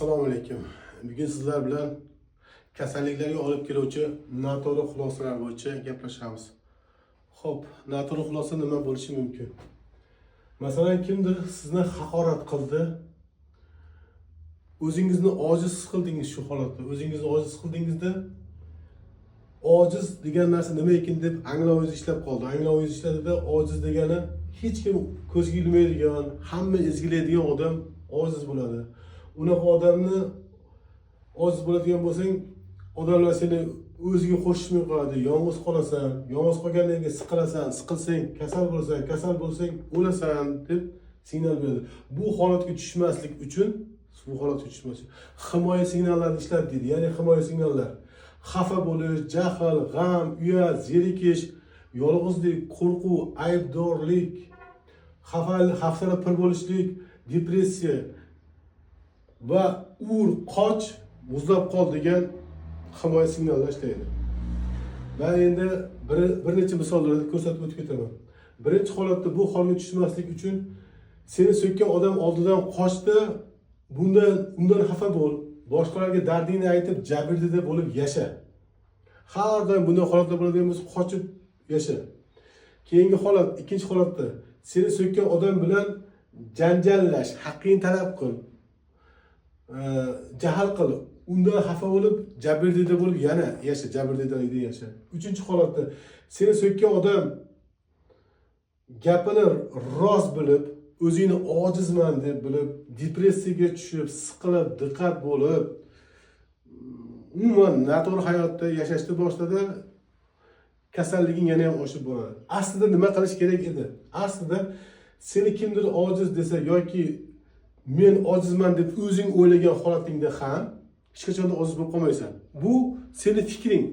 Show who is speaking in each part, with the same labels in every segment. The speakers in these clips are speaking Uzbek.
Speaker 1: Assalomu alaykum. Bugun sizlar bilan kasalliklarga olib keluvchi noto'g'ri xulosalar bo'yicha gaplashamiz. Xo'p, noto'g'ri xulosa nima bo'lishi mumkin? Masalan, kimdir sizni haqorat qildi. O'zingizni ojiz his qildingiz shu holatda. O'zingizni ojiz his qildingizda ojiz degan narsa nima ekan deb anglovingiz ishlab qoldi. Anglovingiz ishladida ojiz degani hech kim ko'zga ilmaydigan, hamma ezgilaydigan odam ojiz bo'ladi. Unaqa odamni ojiz bo'ladigan bo'lsang, odamlar seni o'ziga qo'shishmay qo'yadi, yolg'iz qolasan, yolg'iz qolgandan keyin siqilasan, siqilsang, kasal bo'lsang, o'lasan deb signal beradi. Bu holatga tushmaslik uchun, himoya signallarini ishlat deydi. Ya'ni himoya signallar: xafa bo'lish, jahl, g'am, uyat, zerikish, yolg'izlik, qo'rquv, aybdorlik, hafsala pir bo'lishlik, depressiya va qoch, muzlab qol degan himoya signallar ishlaydi. Men endi bir necha misollarni ko'rsatib o'tib ketaman. Birinchi holatda bu holga tushmaslik uchun seni so'kkan odam oldidan qochdi, undan xafa bo'l, boshqalarga dardingni aytib jabrdida bo'lib yasha. Har doim bunday holatlar bo'ladigan bo'lsa, qochib yasha. Keyingi holat, ikkinchi holatda seni so'kkan odam bilan janjallash, haqqingni talab qil. Jahl qil, undan xafa bo'lib, jabrdida bo'lib yana yasha, jabrdidalik yasha. Uchinchi holatda seni so'kkan odam gapini rost bilib, o'zingni ojizman deb bilib, depressiyaga tushib, siqilib, diqqat bo'lib, umuman noto'g'ri hayotda yashashni boshladi, kasalliging yana ham oshib boradi. Aslida nima qilish kerak edi? Aslida seni kimdir ojiz desa yoki men ojizman deb o'zing o'ylagan holatingda ham hech qachon ojiz bo'lib qolmaysan. Bu seni fikring.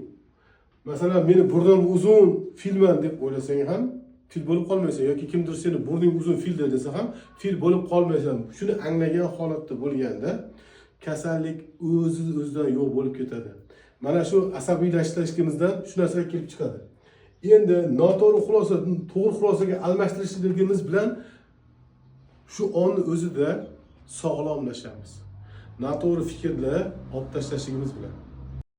Speaker 1: Masalan, meni burnim uzun filman deb o'ylasang ham fil bo'lib qolmaysan, yoki kimdir seni burning uzun fil desa ham fil bo'lib qolmaysan. Shuni anglagan holatda bo'lganda kasallik o'zidan yo'q bo'lib ketadi. Mana shu asabiylashishimizdan shu narsaga kelib chiqadi. Endi noto'g'ri xulosa to'g'ri xulosaga almashtirishligimiz bilan shu onni o'zida sog'lomlashamiz. Noto'g'ri fikrlar olib tashlashimiz bilan.